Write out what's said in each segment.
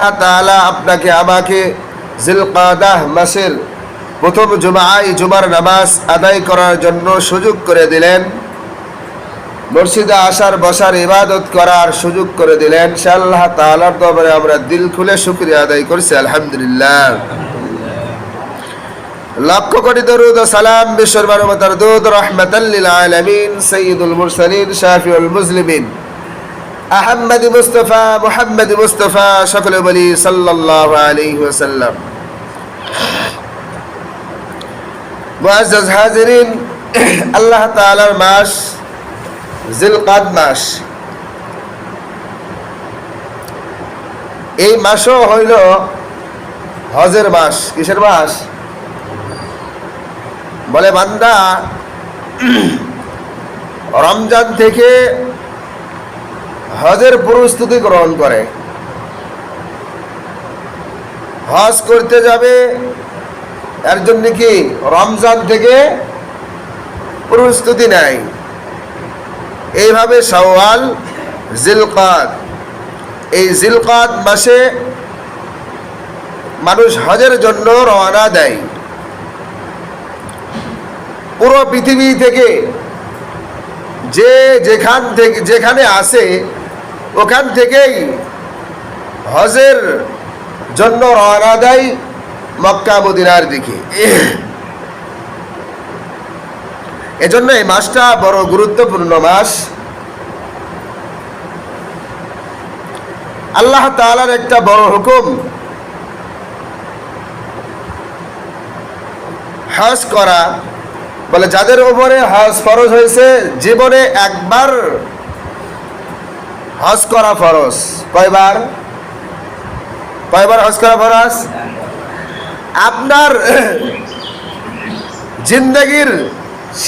আল্লাহ তাআলা আপনাকে আমাকে জিলকাদাহ মাসের প্রথম জুমার নামাজ আদায় করার জন্য সুযোগ করে দিলেন, মসজিদে আসার বসার ইবাদত করার সুযোগ করে দিলেন। সে আল্লাহ তাআলার দরবারে আমরা দিল খুলে শুকরিয়া আদায় করছি, আলহামদুলিল্লাহ। লক্ষ কোটি দরুদ ও সালাম বিশ্বর মানবতার দূত রাহমাতাল লিল আলামিন সাইয়্যিদুল মুরসালিন শাফিউল মুজলিমিন আহমদ মুস্তাফা মুহাম্মদ মুস্তাফা সকলে বলি সাল্লাল্লাহু আলাইহি ওয়াসাল্লাম। মুআজ্জাজ হাজিরিন, আল্লাহ তাআলার মাস জিলকাদ মাস, এই মাসও হইল হজের মাস। কিসের মাস? বলে বান্দা রমজান থেকে হজের প্রস্তুতি গ্রহণ করে, হজ করতে যাবে, এর জন্য কি রমজান থেকে প্রস্তুতি নেয়। এইভাবে শাওয়াল, জিলকাদ, এই জিলকাদ মাসে মানুষ হজের জন্য রওনা দেয়। পুরো পৃথিবী থেকে যেখানে আসে ওখান থেকেই হজের জন্য রওনা দেয় মক্কা মদিনার দিকে। এজন্য এই মাসটা বড় গুরুত্বপূর্ণ মাস। আল্লাহ তাআলার একটা বড় হুকুম, হজ করা। বলে যাদের উপরে হজ ফরজ হয়েছে, জীবনে একবার হজ করা ফরজ। কয়বার হজ করা ফরজ? আপনার জিন্দেগির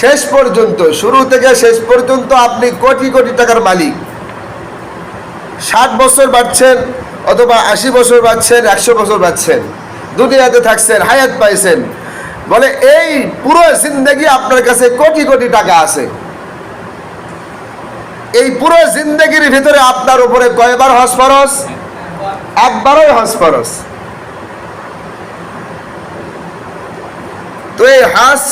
শেষ পর্যন্ত, শুরু থেকে শেষ পর্যন্ত আপনি কোটি কোটি টাকার মালিক। 60 বছর বাঁচছেন অথবা 80 বছর বাঁচছেন, 100 বছর বাঁচছেন, দুনিয়াতে থাকছেন, হায়াত পাইছেন। বলে এই পুরো জিন্দেগি আপনার কাছে কোটি কোটি টাকা আছে। এই পুরো জিন্দেগির ভিতরে আপনার উপরে কয়বার হজ ফরজ? একবারই হজ ফরজ। তো এই হজ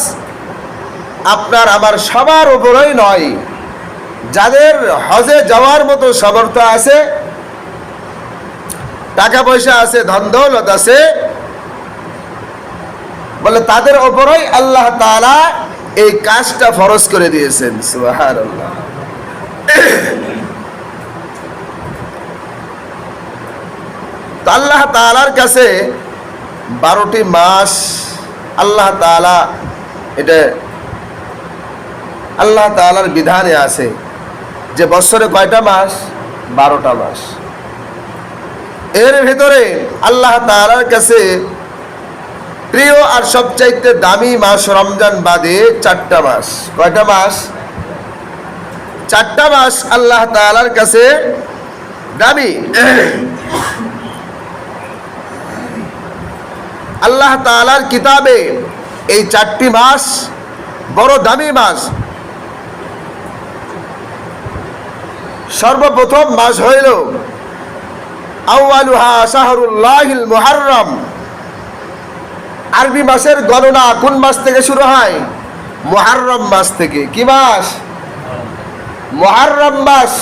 আপনার আমার সবার উপরেই নয়। যাদের হজে যাওয়ার মতো সামর্থ্য আছে, টাকা পয়সা আছে, ধন দৌলত আছে, বলে তাদের উপরেই আল্লাহ তাআলা এই কাজটা ফরজ করে দিয়েছেন। সুবহানাল্লাহ। তো আল্লাহ তাআলার কাছে 12টি মাস আল্লাহ তাআলা, এটা আল্লাহ তাআলার বিধানে আছে যে বছরে কয়টা মাস? 12টা মাস। এর ভিতরে আল্লাহ তাআলার কাছে প্রিয় আর সবচাইতে দামি মাস রমজান বাদে 4টা মাস। কয়টা মাস? 4টা মাস আল্লাহ তাআলার কাছে দামি। আল্লাহ তাআলার কিতাবে এই 4টি মাস বড় দামি মাস। সর্বপ্রথম মাস হইল আউয়ালুহা শাহরুল্লাহিল মুহাররম। আরবি মাসের গণনা কোন মাস থেকে শুরু হয়? মুহাররম মাস থেকে। কি মাস? মুহাররম মাস।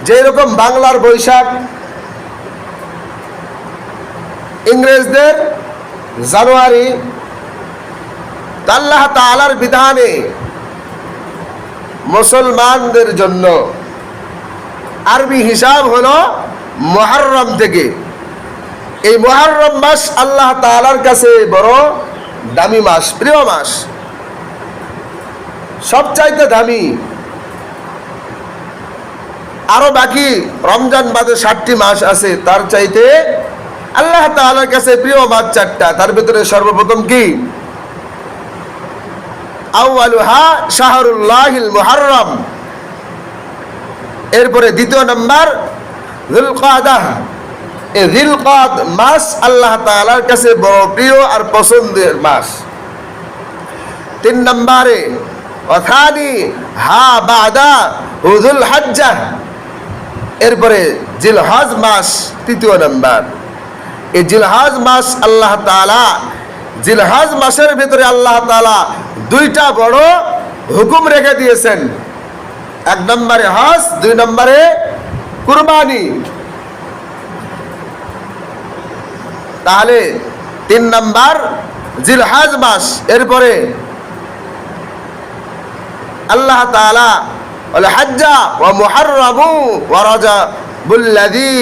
যেরকম বাংলার বৈশাখ, ইংরেজদের জানুয়ারি, আল্লাহ তাআলার বিধানে মুসলমানদের জন্য আরবি হিসাব হলো মুহররম থেকে। এই মুহররম মাস আল্লাহ তাআলার কাছে বড় দামি মাস, প্রিয় মাস, সবচাইতে দামি। আরো বাকি রমজান বাদে 60টি মাস আছে, তার চাইতে আল্লাহ তাআলার কাছে প্রিয় মাস 4টা। তার ভিতরে সর্বপ্রথম কি? আউয়ালুহা শাহরুল্লাহিল মুহাররম। এরপরে দ্বিতীয় নাম্বার জিলকাদাহ। এই জিলকাদ মাস আল্লাহ তাআলার কাছে বড় প্রিয় আর পছন্দের মাস। 3 নম্বরে ওয়াথানি হা বাদা হুজুল হজ্জাহ। এরপরে জিলহজ মাস তৃতীয় নাম্বার। এই জিলহজ মাস আল্লাহ তাআলা, জিলহজ মাসের ভিতরে আল্লাহ তাআলা দুইটা বড় হুকুম রেখে দিয়েছেন। এক নম্বরে হজ, দুই নম্বরে কুরবানি। তাহলে 3 নাম্বার জিলহজ মাস। এরপরে আল্লাহ তাআলা ওয়াল হজ্জা ওয়া মুহাররামু ওয়া রাজাবুল্লাযী,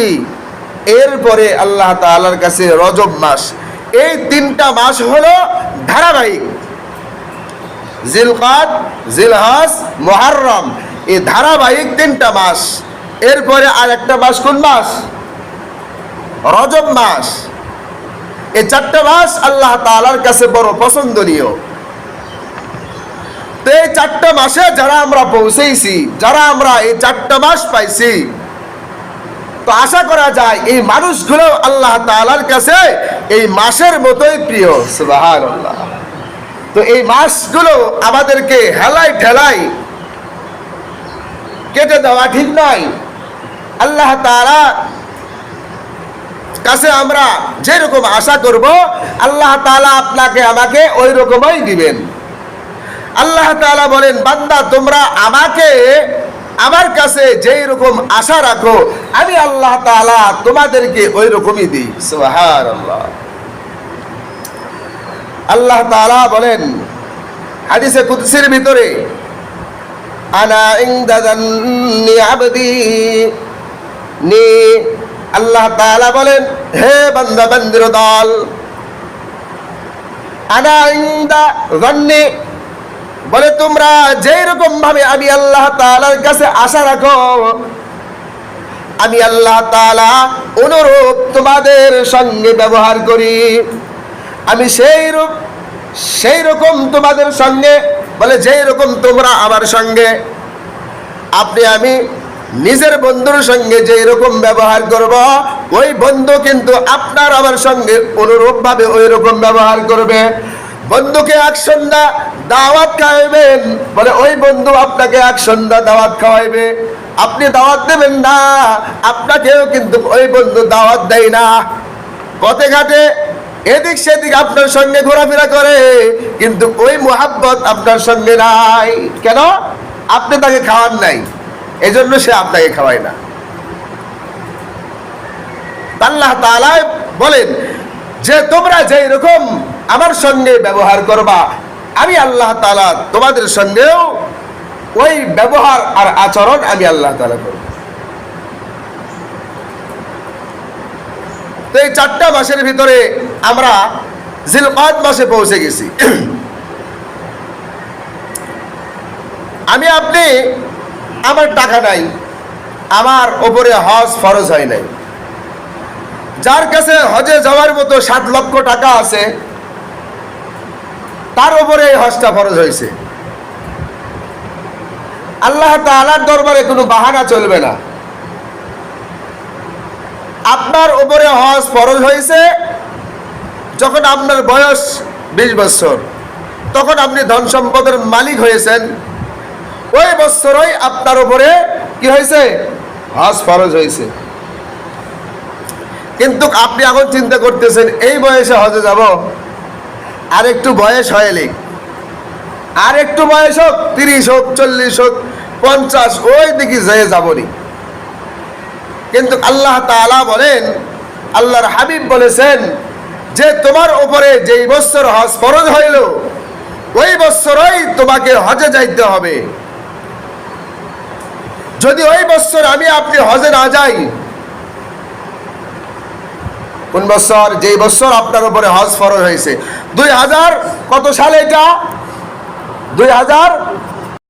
এরপরে আল্লাহ তাআলার কাছে রজব মাস। এই 3টা মাস হলো ধারাবাহিক, জিলকাদ, জিলহজ, মুহররম, এই ধারাবাহিক 3টা মাস। এরপরে আর একটা মাস কোন মাস? রজব মাস। এই 4টা মাস আল্লাহ তাআলার কাছে বড় পছন্দনীয়। তো এই 4টা মাসে যারা আমরা পৌঁছেছি, যারা আমরা এই 4টা মাস পাইছি, তো আশা করা যায় এই মানুষগুলো আল্লাহ তাআলার কাছে এই মাসের মতোই প্রিয়। সুবহানাল্লাহ। তো এই মাসগুলো আমাদেরকে হেলাই ঠেলাই কেটে দেওয়া ঠিক নয়। আল্লাহ তাআলা কাছে আমরা যেরকম আশা করব, আল্লাহ তাআলা আপনাকে আমাকে ওই রকমই দিবেন। আল্লাহ তাআলা বলেন, বান্দা তোমরা আমাকে, আমার কাছে যেই রকম আশা রাখো, আমি আল্লাহ তাআলা তোমাদেরকে ওই রকমই দিই। সুবহানাল্লাহ। আল্লাহ তাআলা বলেন হাদিসে কুদসির ভিতরে, আনা ইনদা যান্নি আবদি নি, আল্লাহ তাআলা বলেন, হে বান্দা বান্দির দল, আনা ইনদা যান্নি, বলে তোমরা যেই রকম ভাবে আমি আল্লাহ তাআলার কাছে আশা রাখো, আমি আল্লাহ তাআলা অনুরূপ তোমাদের সঙ্গে ব্যবহার করি। আমি সেই রকম তোমাদের সঙ্গে, বলে যেই রকম তোমরা আমার সঙ্গে, আমি নিজের বন্ধুর সঙ্গে যেই রকম ব্যবহার করব, ওই বন্ধু কিন্তু আপনার আমার সঙ্গে অনুরূপ ভাবে ওই রকম ব্যবহার করবে। বন্ধুকে এক সন্ধ্যা দাওয়াত খাওয়াইবেন, বলে ওই বন্ধু আপনাকে এক সন্ধ্যা দাওয়াত খাওয়াইবে। আপনি দাওয়াত দেবেন না, আপনাকেও কিন্তু ওই বন্ধু দাওয়াত দেয় না। পথে ঘাটে এদিক সেদিক আপনার সঙ্গে ঘোরাফেরা করে, কিন্তু ওই মুহাব্বত আপনার সঙ্গে নাই। কেন? আপনি তাকে খাওয়ান নাই, এজন্য সে আপনাকে খাওয়ায় না। আল্লাহ তাআলা বলেন যে তোমরা যেই রকম আমার সঙ্গে ব্যবহার করবা, আমি আল্লাহ তাআলা তোমাদের সঙ্গেও ওই ব্যবহার আর আচরণ আমি আল্লাহ তাআলা করব। তো এই 4টা মাসের ভিতরে আমরা জিলকাদ মাসে পৌঁছে গেছি। আপনি, আমার টাকা নাই, আমার ওপরে হজ ফরজ হয় নাই। যার কাছে হজে যাওয়ার মতো 7 লক্ষ টাকা আছে, তার উপরে এই হজটা ফরজ হয়েছে। আল্লাহ তাআলার দরবারে কোনো বাহানা চলবে না। আপনার উপরে হজ ফরজ হয়েছে যখন আপনার বয়স 20 বছর, তখন আপনি ধন সম্পদের মালিক হয়েছেন, ওই বছরই আপনার উপরে কি হয়েছে? হজ ফরজ হয়েছে। কিন্তু আপনি এখন চিন্তা করতেছেন এই বয়সে হজে যাব, আর একটু বয়স হয়লে, আর একটু বয়স হোক, 30 হোক, 40 হোক, 50, ওই দিকে যেয়ে যাবনি। কিন্তু আল্লাহ তাআলা বলেন, আল্লাহর হাবিব বলেছেন যে তোমার উপরে যেই বছর হজ ফরজ হইল, ওই বছরই তোমাকে হজে যাইতে হবে। যদি ওই বছর আপনি হজে না যাই, কোন বছর? যেই বছর আপনার উপরে হজ ফরজ হয়েছে। 2000 কত সালে? এটা 2000